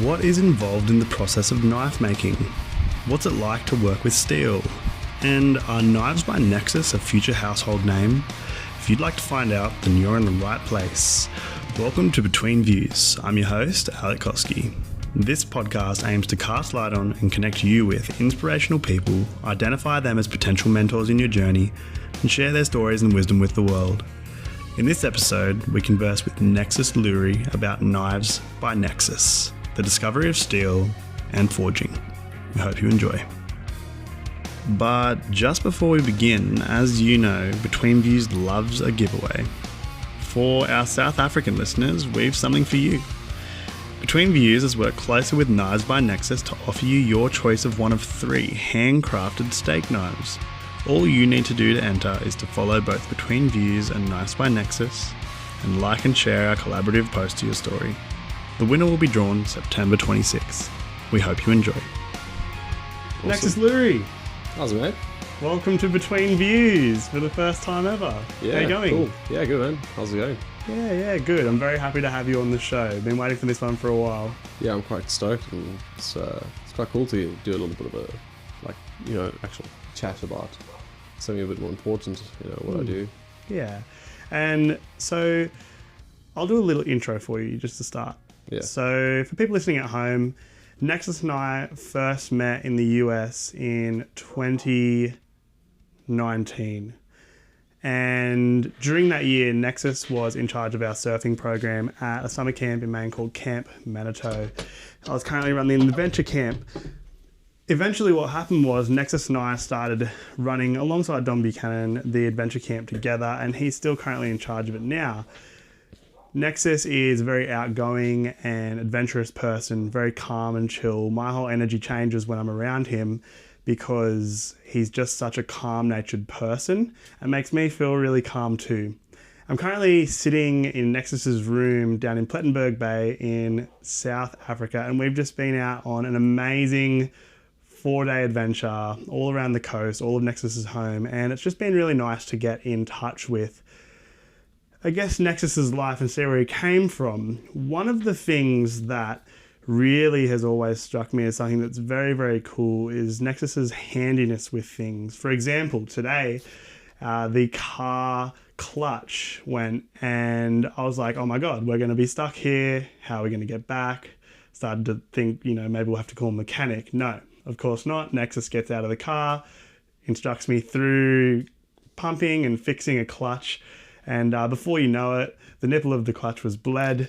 What is involved in the process of knife making? What's it like to work with steel? And are Knives by Nexus a future household name? If you'd like to find out, then you're in the right place. Welcome to Between Views. I'm your host, Trollski. This podcast aims to cast light on and connect you with inspirational people, identify them as potential mentors in your journey, and share their stories and wisdom with the world. In this episode, we converse with Nexus Lurie about Knives by Nexus, the discovery of steel and forging. We hope you enjoy. But just before we begin, as you know, Between Views loves a giveaway. For our South African listeners, we've something for you. Between Views has worked closely with Knives by Nexus to offer you your choice of one of 3 handcrafted steak knives. All you need to do to enter is to follow both Between Views and Knives by Nexus and like and share our collaborative post to your story. The winner will be drawn September 26th. We hope you enjoy. Awesome. Nexus Lurie. How's it, mate? Welcome to Between Views for the first time ever. Yeah, how you going? Cool. Yeah, good, man. How's it going? Yeah, good. I'm very happy to have you on the show. Been waiting for this one for a while. Yeah, I'm quite stoked, and it's quite cool to do a little bit of a, actual chat about something a bit more important, what I do. Yeah, and so I'll do a little intro for you just to start. Yeah. So for people listening at home, Nexus and I first met in the US in 2019. And during that year, Nexus was in charge of our surfing program at a summer camp in Maine called Camp Manitou. I was currently running the adventure camp. Eventually what happened was Nexus and I started running alongside Don Buchanan the adventure camp together, and he's still currently in charge of it now. Nexus is a very outgoing and adventurous person, very calm and chill. My whole energy changes when I'm around him because he's just such a calm-natured person. It makes me feel really calm too. I'm currently sitting in Nexus's room down in Plettenberg Bay in South Africa, and we've just been out on an amazing 4-day adventure all around the coast, all of Nexus's home, and it's just been really nice to get in touch with, I guess, Nexus's life and see where he came from. One of the things that really has always struck me as something that's very, very cool is Nexus's handiness with things. For example, today, the car clutch went, and I was like, oh my God, we're going to be stuck here. How are we going to get back? Started to think, maybe we'll have to call a mechanic. No, of course not. Nexus gets out of the car, instructs me through pumping and fixing a clutch. And before you know it, the nipple of the clutch was bled,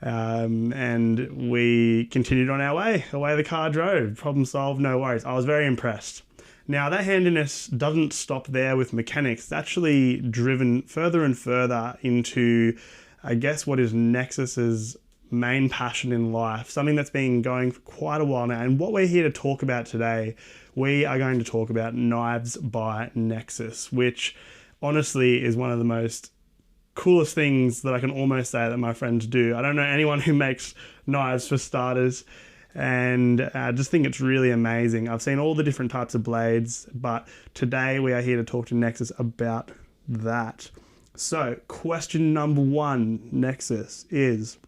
and we continued on our way. Away the car drove. Problem solved, no worries. I was very impressed. Now, that handiness doesn't stop there with mechanics. It's actually driven further and further into, I guess, what is Nexus's main passion in life, something that's been going for quite a while now. And what we're here to talk about today, we are going to talk about Knives by Nexus, which honestly is one of the most coolest things that I can almost say that my friends do. I don't know anyone who makes knives, for starters, and I just think it's really amazing. I've seen all the different types of blades, but today we are here to talk to Nexus about that. So question number 1, Nexus, is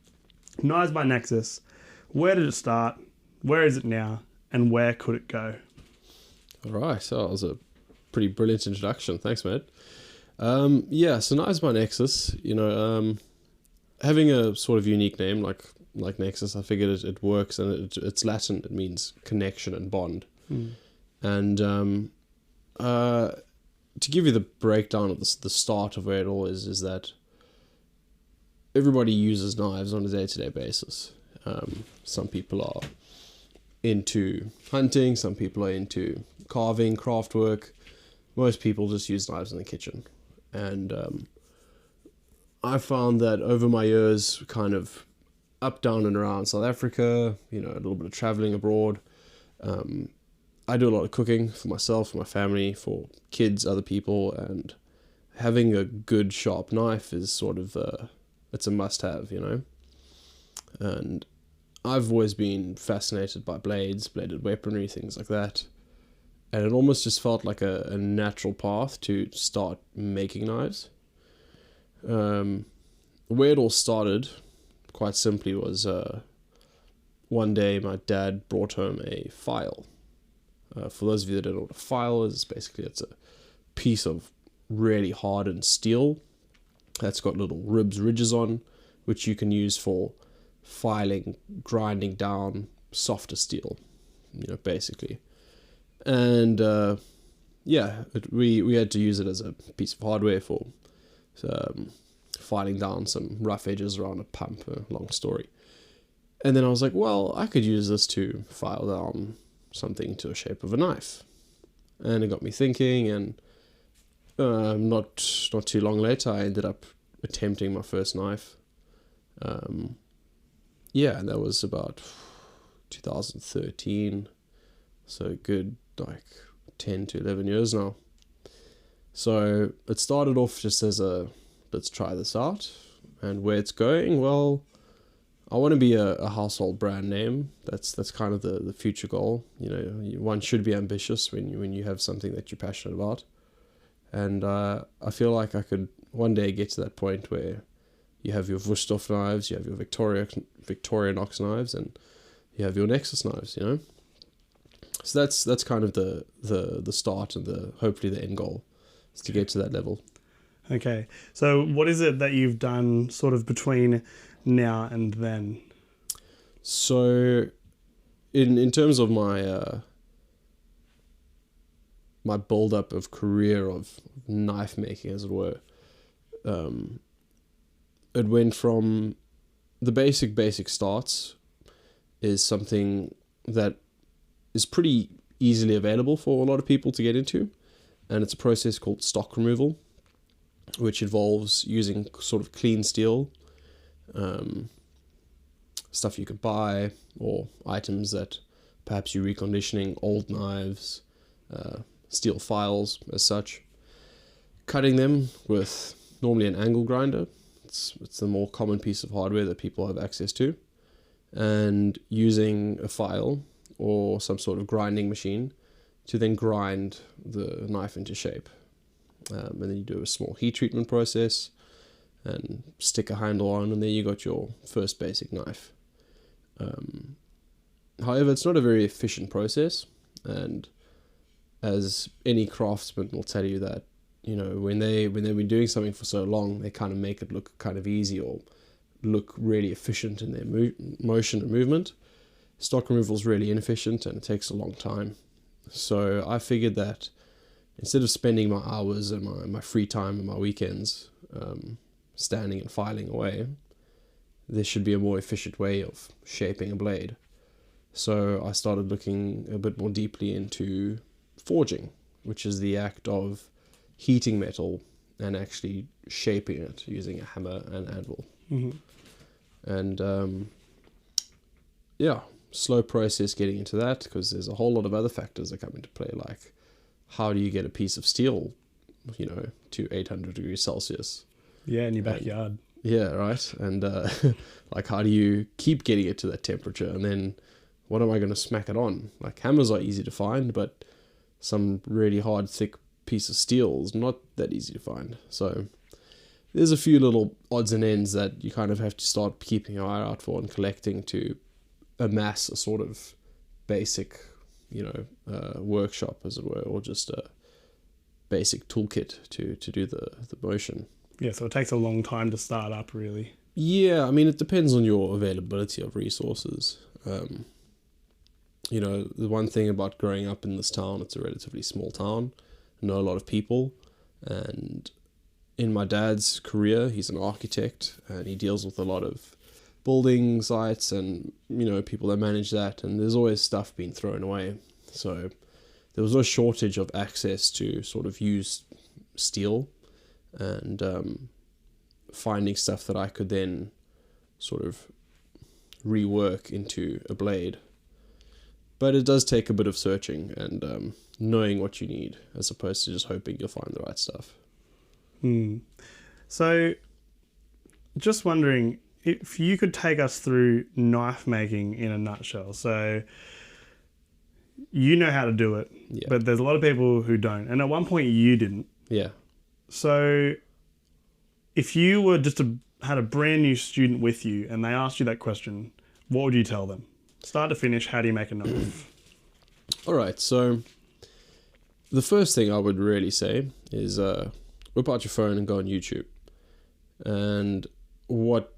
Knives by Nexus. Where did it start? Where is it now? And where could it go? All right, so that was a pretty brilliant introduction. Thanks, mate. So Knives by Nexus, having a sort of unique name like Nexus, I figured it works, and it's Latin. It means connection and bond. And to give you the breakdown of the start of where it all is that everybody uses knives on a day-to-day basis. Some people are into hunting, some people are into carving, craft work. Most people just use knives in the kitchen. And I found that over my years, kind of up, down and around South Africa, a little bit of traveling abroad, I do a lot of cooking for myself, for my family, for kids, other people, and having a good sharp knife is sort of, it's a must-have, And I've always been fascinated by blades, bladed weaponry, things like that. And it almost just felt like a natural path to start making knives. Where it all started, quite simply, was one day my dad brought home a file. For those of you that don't know what a file is, basically it's a piece of really hardened steel that's got little ridges on, which you can use for filing, grinding down softer steel, basically. And we had to use it as a piece of hardware for filing down some rough edges around a pump, a long story. And then I was like, well, I could use this to file down something to the shape of a knife. And it got me thinking, and not too long later, I ended up attempting my first knife. And that was about 2013, so good 10 to 11 years now. So it started off just as let's try this out, and where it's going, well, I want to be a household brand name. That's kind of the future goal. One should be ambitious when you have something that you're passionate about. And I feel like I could one day get to that point where you have your Wusthof knives, you have your Victorinox knives, and you have your Nexus knives, So that's kind of the start and hopefully the end goal is to get to that level. Okay. So what is it that you've done sort of between now and then? So in terms of my my build up of career of knife making, as it were, it went from the basic starts is something that is pretty easily available for a lot of people to get into, and it's a process called stock removal, which involves using sort of clean steel, stuff you can buy, or items that perhaps you're reconditioning, old knives, steel files as such, cutting them with normally an angle grinder. It's the more common piece of hardware that people have access to, and using a file or some sort of grinding machine to then grind the knife into shape. And then you do a small heat treatment process and stick a handle on, and then you got your first basic knife. However, it's not a very efficient process, and as any craftsman will tell you that, when they've been doing something for so long, they kind of make it look kind of easy or look really efficient in their motion and movement. Stock removal is really inefficient and it takes a long time. So I figured that instead of spending my hours and my free time and my weekends standing and filing away, there should be a more efficient way of shaping a blade. So I started looking a bit more deeply into forging, which is the act of heating metal and actually shaping it using a hammer and anvil. Mm-hmm. And slow process getting into that, because there's a whole lot of other factors that come into play, like how do you get a piece of steel, to 800 degrees Celsius? Yeah, in your backyard. Yeah, right. And like, how do you keep getting it to that temperature? And then what am I going to smack it on? Like, hammers are easy to find, but some really hard, thick piece of steel is not that easy to find. So there's a few little odds and ends that you kind of have to start keeping your eye out for and collecting to amass a sort of basic, workshop, as it were, or just a basic toolkit to do the motion. Yeah, so it takes a long time to start up, really. Yeah, I mean, it depends on your availability of resources. The one thing about growing up in this town, it's a relatively small town, know a lot of people, and in my dad's career, he's an architect, and he deals with a lot of building sites and, people that manage that, and there's always stuff being thrown away. So there was no shortage of access to sort of used steel, and finding stuff that I could then sort of rework into a blade. But it does take a bit of searching and knowing what you need, as opposed to just hoping you'll find the right stuff. So just wondering if you could take us through knife making in a nutshell. So you know how to do it, Yeah. but there's a lot of people who don't. And at one point you didn't. Yeah. So if you were had a brand new student with you and they asked you that question, what would you tell them? Start to finish, how do you make a knife? All right, so the first thing I would really say is whip out your phone and go on YouTube. And what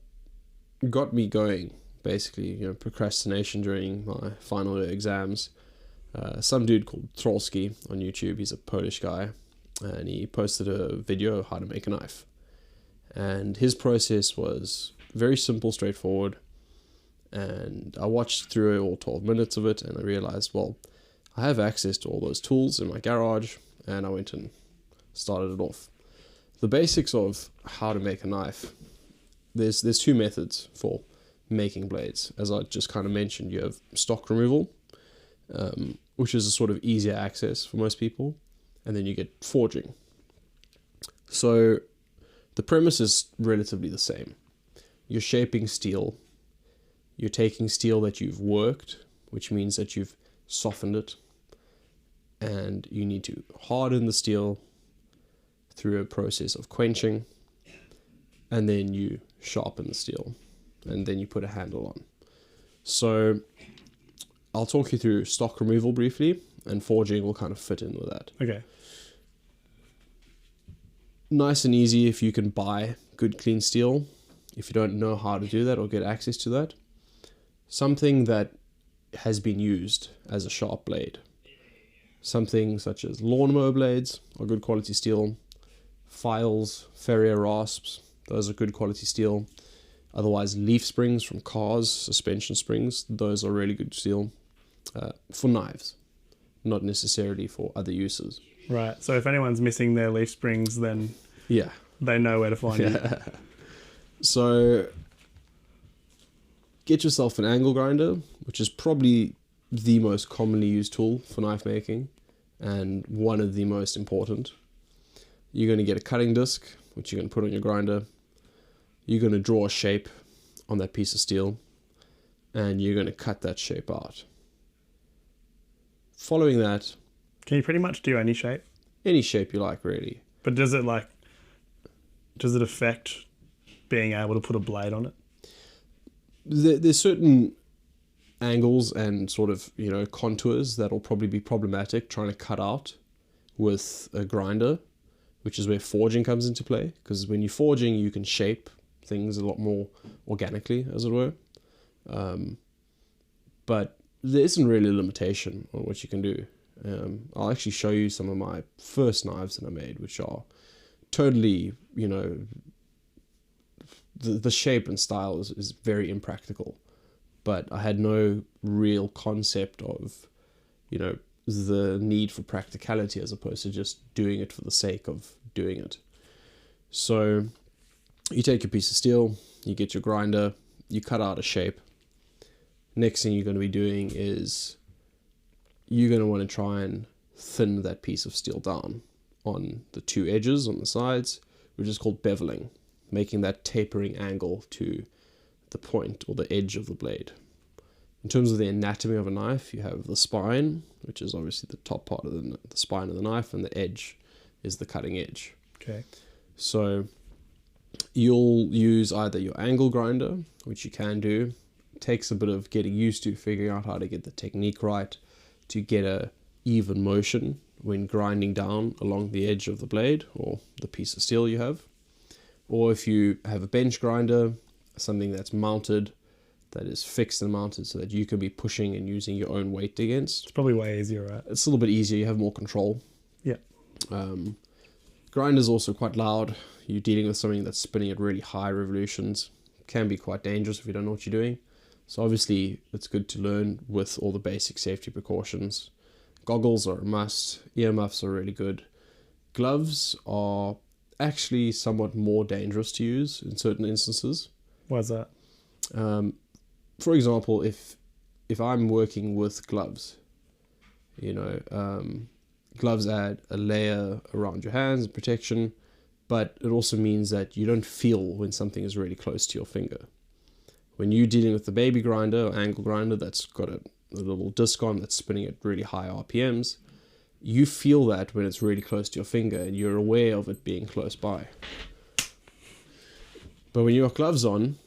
got me going, basically, procrastination during my final year exams, some dude called Trollski on YouTube. He's a Polish guy, and he posted a video of how to make a knife. And his process was very simple, straightforward. And I watched through all 12 minutes of it, and I realized, well, I have access to all those tools in my garage, and I went and started it off. The basics of how to make a knife. There's two methods for making blades. As I just kind of mentioned, you have stock removal, which is a sort of easier access for most people, and then you get forging. So the premise is relatively the same. You're shaping steel. You're taking steel that you've worked, which means that you've softened it, and you need to harden the steel through a process of quenching, and then you sharpen the steel, and then you put a handle on. So I'll talk you through stock removal briefly, and forging will kind of fit in with that. Okay. Nice and easy if you can buy good clean steel. If you don't know how to do that or get access to that, something that has been used as a sharp blade. Something such as lawnmower blades are good quality steel. Files, Ferrier rasps, those are good quality steel. Otherwise, leaf springs from cars, suspension springs, those are really good steel for knives, not necessarily for other uses. Right. So if anyone's missing their leaf springs, then Yeah. they know where to find you. So get yourself an angle grinder, which is probably the most commonly used tool for knife making and one of the most important. You're going to get a cutting disc, which you're going to put on your grinder. You're going to draw a shape on that piece of steel, and you're going to cut that shape out. Following that, Can you pretty much do any shape? any shape you like, really. But does it affect being able to put a blade on it? There's certain angles and sort of, contours that'll probably be problematic trying to cut out with a grinder, which is where forging comes into play. Because when you're forging, you can shape things a lot more organically, as it were. But there isn't really a limitation on what you can do. I'll actually show you some of my first knives that I made, which are totally, the shape and style is very impractical. But I had no real concept of, the need for practicality as opposed to just doing it for the sake of doing it. So you take your piece of steel, you get your grinder, you cut out a shape. Next thing you're going to be doing is you're going to want to try and thin that piece of steel down on the two edges on the sides, which is called beveling, making that tapering angle to the point or the edge of the blade. In terms of the anatomy of a knife, you have the spine, which is obviously the top part of the spine of the knife, and the edge is the cutting edge. Okay. So you'll use either your angle grinder, which you can do. It takes a bit of getting used to, figuring out how to get the technique right to get a even motion when grinding down along the edge of the blade or the piece of steel you have. Or if you have a bench grinder, something that's mounted, that is fixed and mounted so that you can be pushing and using your own weight against. It's probably way easier, right? It's a little bit easier, you have more control. Yeah. Grinder's also quite loud. You're dealing with something that's spinning at really high revolutions. Can be quite dangerous if you don't know what you're doing. So obviously it's good to learn with all the basic safety precautions. Goggles are a must. Earmuffs are really good. Gloves are actually somewhat more dangerous to use in certain instances. Why's that? For example, if I'm working with gloves, gloves add a layer around your hands and protection, but it also means that you don't feel when something is really close to your finger. When you're dealing with the baby grinder or angle grinder that's got a little disc on that's spinning at really high RPMs, you feel that when it's really close to your finger and you're aware of it being close by. But when you have gloves on,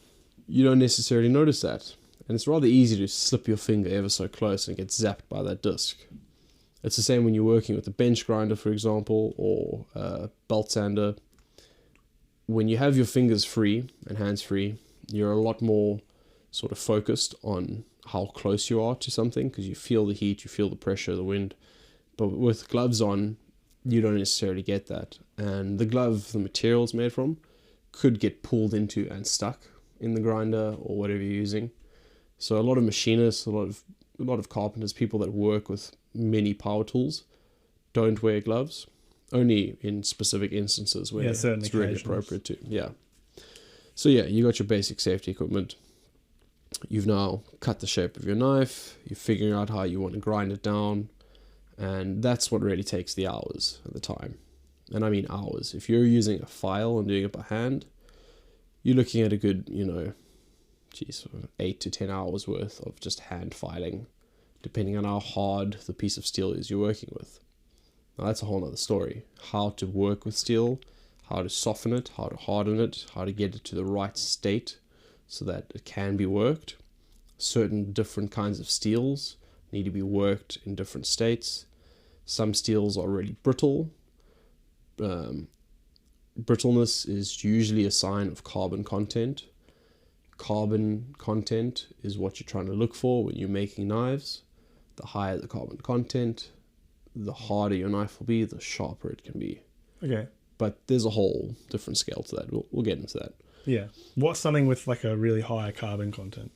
you don't necessarily notice that. And it's rather easy to slip your finger ever so close and get zapped by that disc. It's the same when you're working with a bench grinder, for example, or a belt sander. When you have your fingers free and hands free, you're a lot more sort of focused on how close you are to something, because you feel the heat, you feel the pressure, the wind. But with gloves on, you don't necessarily get that. And the glove the material it's made from could get pulled into and stuck in the grinder or whatever you're using. So a lot of machinists, a lot of carpenters, people that work with many power tools, don't wear gloves. Only in specific instances where it's really appropriate to. Yeah. So yeah, you got your basic safety equipment. You've now cut the shape of your knife. You're figuring out how you want to grind it down. And that's what really takes the hours at the time. And I mean hours. If you're using a file and doing it by hand, you're looking at a good, 8 to 10 hours worth of just hand filing, depending on how hard the piece of steel is you're working with. Now that's a whole other story. How to work with steel, how to soften it, how to harden it, how to get it to the right state so that it can be worked. Certain different kinds of steels need to be worked in different states. Some steels are really brittle. Brittleness is usually a sign of carbon content. Carbon content is what you're trying to look for when you're making knives. The higher the carbon content, the harder your knife will be, the sharper it can be. Okay. But there's a whole different scale to that. We'll get into that. Yeah. What's something with like a really high carbon content?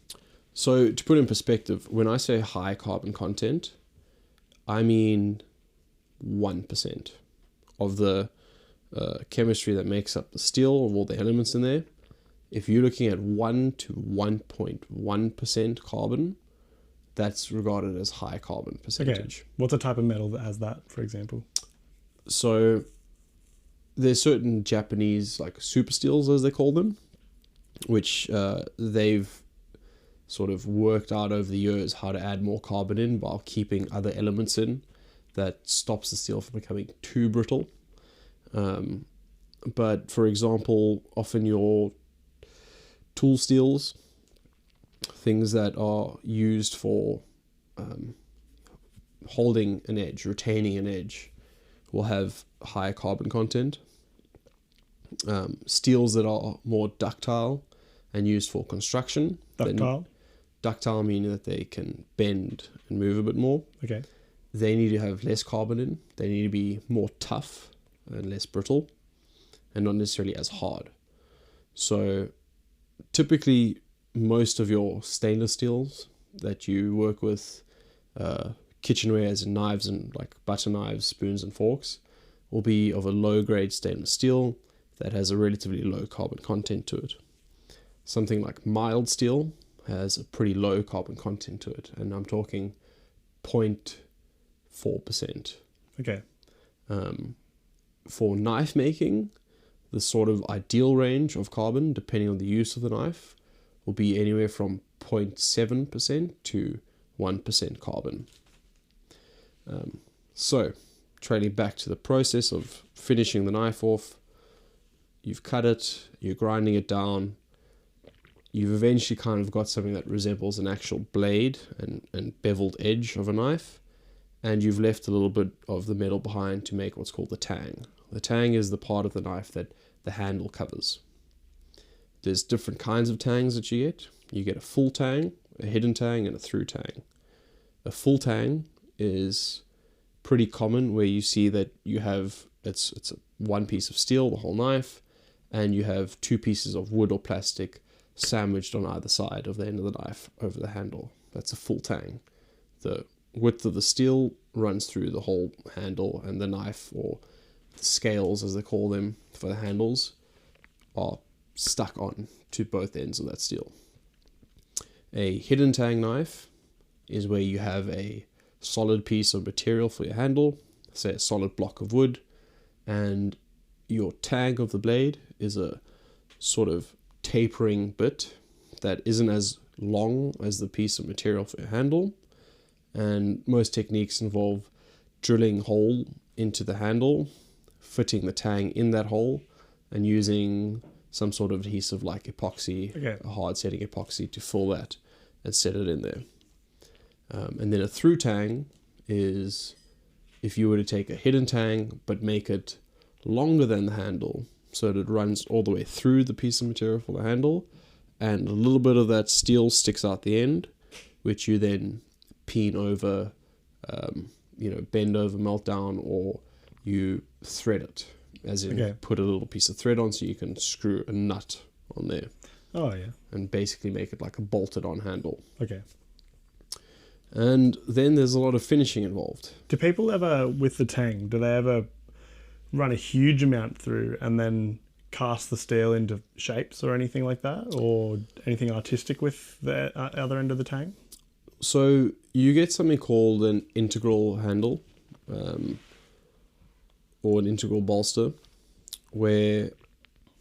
So to put in perspective, when I say high carbon content, I mean 1% of the chemistry that makes up the steel, of all the elements in there. If you're looking at 1 to 1.1% carbon, that's regarded as high carbon percentage. Okay. What's a type of metal that has that, for example? So there's certain Japanese like super steels, as they call them, which they've sort of worked out over the years how to add more carbon in while keeping other elements in that stops the steel from becoming too brittle. But for example, often your tool steels, things that are used for holding an edge, retaining an edge, will have higher carbon content. Steels that are more ductile and used for construction. Ductile meaning that they can bend and move a bit more. Okay. They need to have less carbon in. They need to be more tough and less brittle, and not necessarily as hard. So typically most of your stainless steels that you work with, kitchenwares and knives and like butter knives, spoons and forks, will be of a low grade stainless steel that has a relatively low carbon content to it. Something like mild steel has a pretty low carbon content to it, and I'm talking 0.4%. Okay. For knife making, the sort of ideal range of carbon, depending on the use of the knife, will be anywhere from 0.7% to 1% carbon. So, trailing back to the process of finishing the knife off, you've cut it, you're grinding it down, you've eventually kind of got something that resembles an actual blade and beveled edge of a knife, and you've left a little bit of the metal behind to make what's called the tang. The tang is the part of the knife that the handle covers. There's different kinds of tangs that you get. You get a full tang, a hidden tang, and a through tang. A full tang is pretty common, where you see that you have, it's one piece of steel, the whole knife, and you have two pieces of wood or plastic sandwiched on either side of the end of the knife over the handle. That's a full tang. The width of the steel runs through the whole handle, and the knife, or the scales as they call them for the handles, are stuck on to both ends of that steel. A hidden tang knife is where you have a solid piece of material for your handle, say a solid block of wood, and your tang of the blade is a sort of tapering bit that isn't as long as the piece of material for your handle. And most techniques involve drilling a hole into the handle, fitting the tang in that hole, and using some sort of adhesive like epoxy, a hard setting epoxy, to fill that and set it in there. And then a through tang is if you were to take a hidden tang but make it longer than the handle, so that it runs all the way through the piece of material for the handle, and a little bit of that steel sticks out the end, which you then peen over, bend over, melt down, or you thread it, as in put a little piece of thread on so you can screw a nut on there. Oh, yeah. And basically make it like a bolted on handle. Okay. And then there's a lot of finishing involved. Do people ever, with the tang, do they ever run a huge amount through and then cast the steel into shapes or anything like that? Or anything artistic with the other end of the tang? So you get something called an integral handle, or an integral bolster, where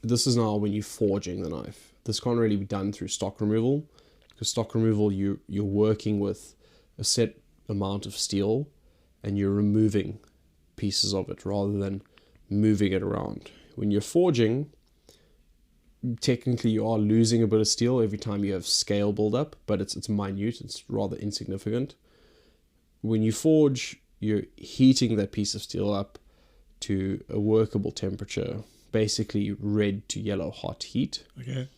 this is now when you're forging the knife. This can't really be done through stock removal, because stock removal you're working with a set amount of steel and you're removing pieces of it rather than moving it around. When you're forging, technically you are losing a bit of steel every time you have scale buildup, but it's minute, it's rather insignificant. When you forge, you're heating that piece of steel up to a workable temperature, basically red to yellow hot heat. Okay.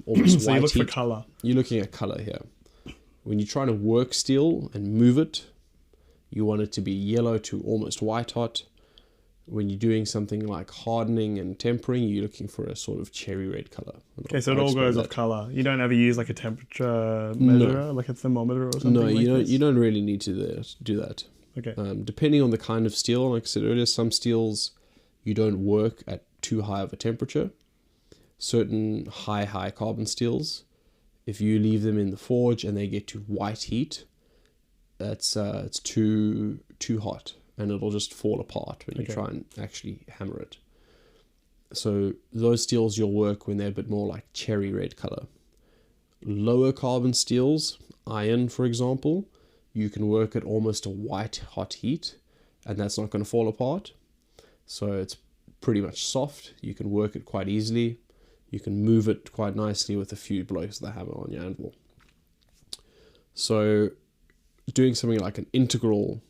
Almost so white you look heat. for colour. You're looking at color here. When you're trying to work steel and move it, you want it to be yellow to almost white hot. When you're doing something like hardening and tempering, you're looking for a sort of cherry red color. Okay, so it all goes off color. You don't ever use like a temperature measurer, like a thermometer or something? No, like you don't. this? You don't really need to do that. Okay. Depending on the kind of steel, like I said earlier, some steels you don't work at too high of a temperature. Certain high carbon steels, if you leave them in the forge and they get to white heat, it's too hot and it'll just fall apart when you try and actually hammer it. So those steels you'll work when they're a bit more like cherry red color. Lower carbon steels, iron for example, you can work at almost a white hot heat and that's not going to fall apart. So it's pretty much soft. You can work it quite easily. You can move it quite nicely with a few blows of the hammer on your anvil. So doing something like an integral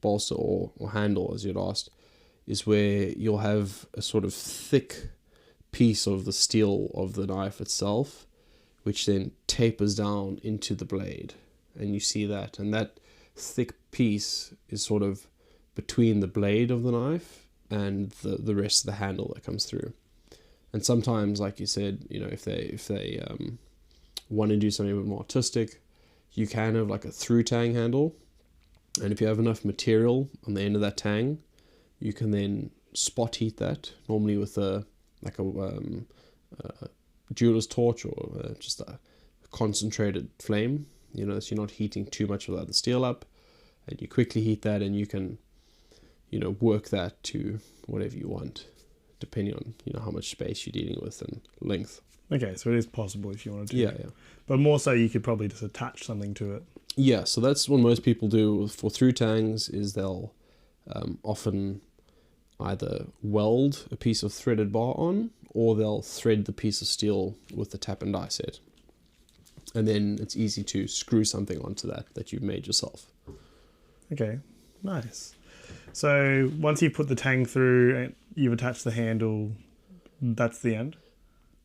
bolster or handle, as you'd asked, is where you'll have a sort of thick piece of the steel of the knife itself, which then tapers down into the blade. And you see that. And that thick piece is sort of between the blade of the knife and the rest of the handle that comes through. And sometimes, like you said, if they want to do something a bit more artistic, you can have like a through tang handle, and if you have enough material on the end of that tang, you can then spot heat that, normally with a jeweler's torch or just a concentrated flame. So you're not heating too much of the steel up, and you quickly heat that, and you can, work that to whatever you want, depending on how much space you're dealing with and length. Okay, so it is possible if you want to do Yeah. But more so you could probably just attach something to it. Yeah, so that's what most people do for through tangs, is they'll often either weld a piece of threaded bar on, or they'll thread the piece of steel with the tap and die set. And then it's easy to screw something onto that you've made yourself. Okay, nice. So once you put the tang through and you've attached the handle, that's the end?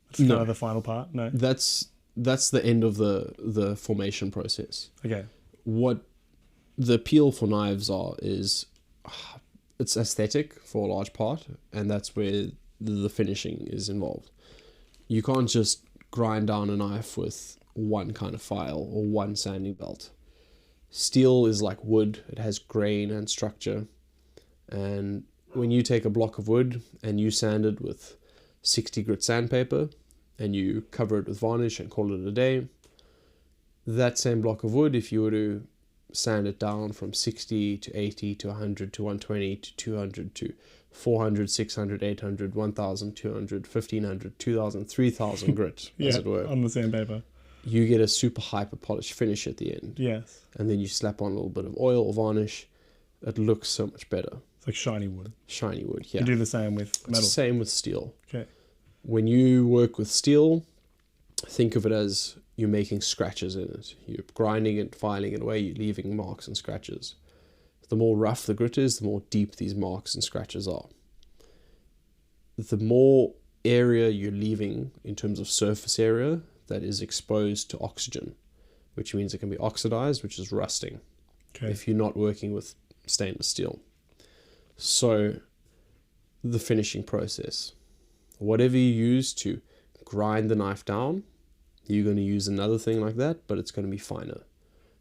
That's kind of the final part? No? That's the end of the formation process. Okay. What the appeal for knives is it's aesthetic for a large part, and that's where the finishing is involved. You can't just grind down a knife with one kind of file or one sanding belt. Steel is like wood. It has grain and structure. And when you take a block of wood and you sand it with 60 grit sandpaper and you cover it with varnish and call it a day, that same block of wood, if you were to sand it down from 60 to 80 to 100 to 120 to 200 to 400, 600, 800, 1,000, 200, 1,500, 2,000, 3,000 grit, as it were, on the sandpaper, you get a super hyper polished finish at the end. Yes. And then you slap on a little bit of oil or varnish. It looks so much better. It's like shiny wood. Shiny wood, yeah. You do the same with metal. It's the same with steel. Okay. When you work with steel, think of it as you're making scratches in it. You're grinding it, filing it away, you're leaving marks and scratches. The more rough the grit is, the more deep these marks and scratches are. The more area you're leaving in terms of surface area that is exposed to oxygen, which means it can be oxidized, which is rusting, if you're not working with stainless steel. So the finishing process, whatever you use to grind the knife down, you're going to use another thing like that, but it's going to be finer.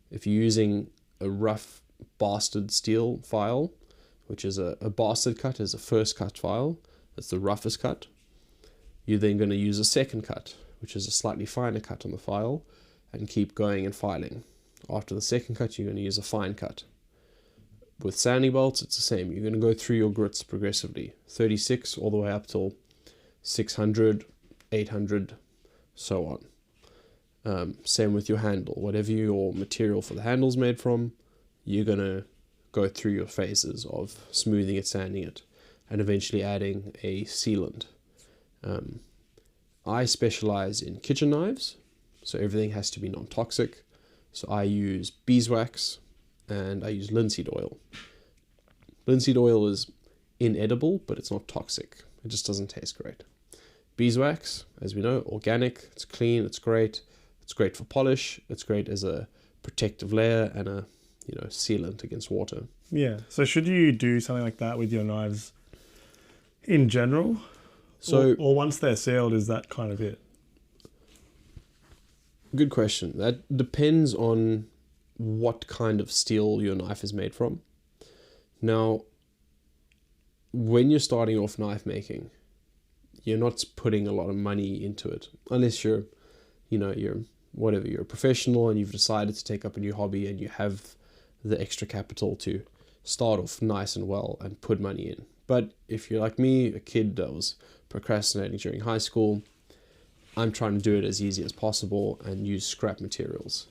If you're using a rough bastard steel file, which is a bastard cut is a first cut file, that's the roughest cut, you're then going to use a second cut, which is a slightly finer cut on the file, and keep going and filing. After the second cut, you're going to use a fine cut. With sanding bolts, it's the same. You're going to go through your grits progressively, 36 all the way up till 600, 800, so on. Same with your handle. Whatever your material for the handle's made from, you're going to go through your phases of smoothing it, sanding it, and eventually adding a sealant. I specialize in kitchen knives, so everything has to be non-toxic. So I use beeswax and I use linseed oil. Linseed oil is inedible, but it's not toxic. It just doesn't taste great. Beeswax, as we know, organic, it's clean, it's great. It's great for polish. It's great as a protective layer and a sealant against water. Yeah. So should you do something like that with your knives in general? So, or once they're sealed, is that kind of it? Good question. That depends on what kind of steel your knife is made from. Now, when you're starting off knife making, you're not putting a lot of money into it, unless you're a professional and you've decided to take up a new hobby and you have the extra capital to start off nice and well and put money in. But if you're like me, a kid that was procrastinating during high school, I'm trying to do it as easy as possible and use scrap materials.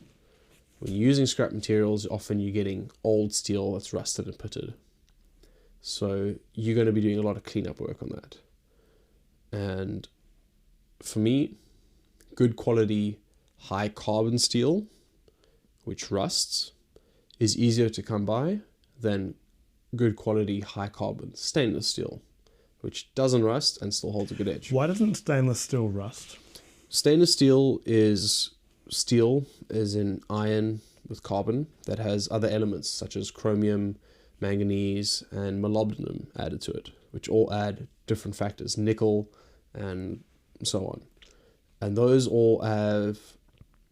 When you're using scrap materials, often you're getting old steel that's rusted and pitted. So you're going to be doing a lot of cleanup work on that. And for me, good quality high carbon steel, which rusts, is easier to come by than good quality high carbon stainless steel, which doesn't rust and still holds a good edge. Why doesn't stainless steel rust? Stainless steel is steel as in iron with carbon that has other elements such as chromium, manganese, and molybdenum added to it, which all add different factors, nickel, and so on. And those all have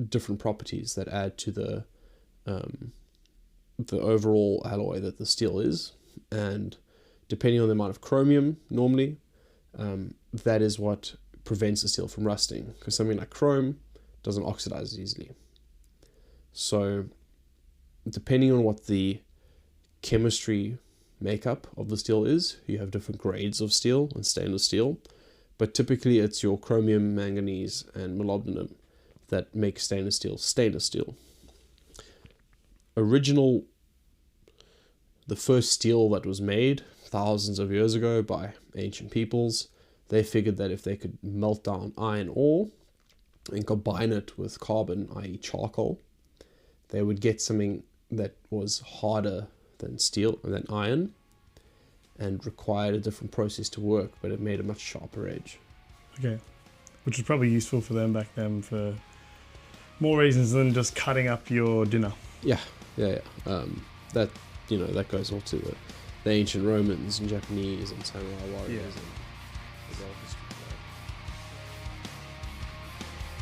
different properties that add to the overall alloy that the steel is. And depending on the amount of chromium, normally, that is what prevents the steel from rusting, because something like chrome doesn't oxidize as easily. So depending on what the chemistry makeup of the steel is, you have different grades of steel and stainless steel, but typically it's your chromium, manganese, and molybdenum that make stainless steel stainless steel. The first steel that was made thousands of years ago by ancient peoples, they figured that if they could melt down iron ore and combine it with carbon, i.e. charcoal, they would get something that was harder than steel, than iron, and required a different process to work, but it made a much sharper edge. Okay. Which is probably useful for them back then for more reasons than just cutting up your dinner. Yeah. That goes all to the ancient Romans and Japanese and samurai warriors. And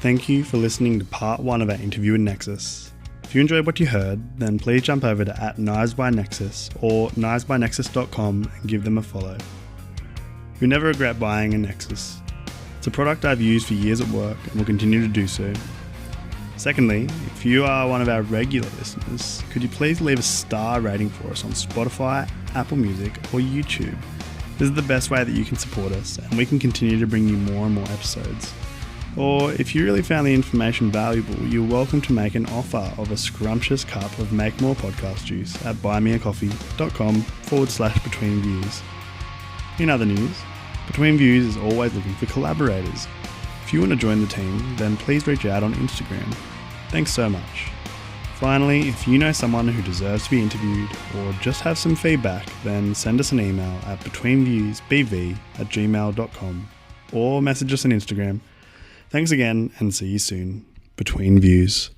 Thank you for listening to part 1 of our interview with Nexus. If you enjoyed what you heard, then please jump over to @KnivesByNexus or knivesbynexus.com and give them a follow. You'll never regret buying a Nexus. It's a product I've used for years at work and will continue to do so. Secondly, if you are one of our regular listeners, could you please leave a star rating for us on Spotify, Apple Music, or YouTube? This is the best way that you can support us, and we can continue to bring you more and more episodes. Or if you really found the information valuable, you're welcome to make an offer of a scrumptious cup of Make More Podcast Juice at buymeacoffee.com/betweenviews. In other news, Between Views is always looking for collaborators. If you want to join the team, then please reach out on Instagram. Thanks so much. Finally, if you know someone who deserves to be interviewed or just have some feedback, then send us an email at betweenviewsbv@gmail.com or message us on Instagram. Thanks again and see you soon. Between Views.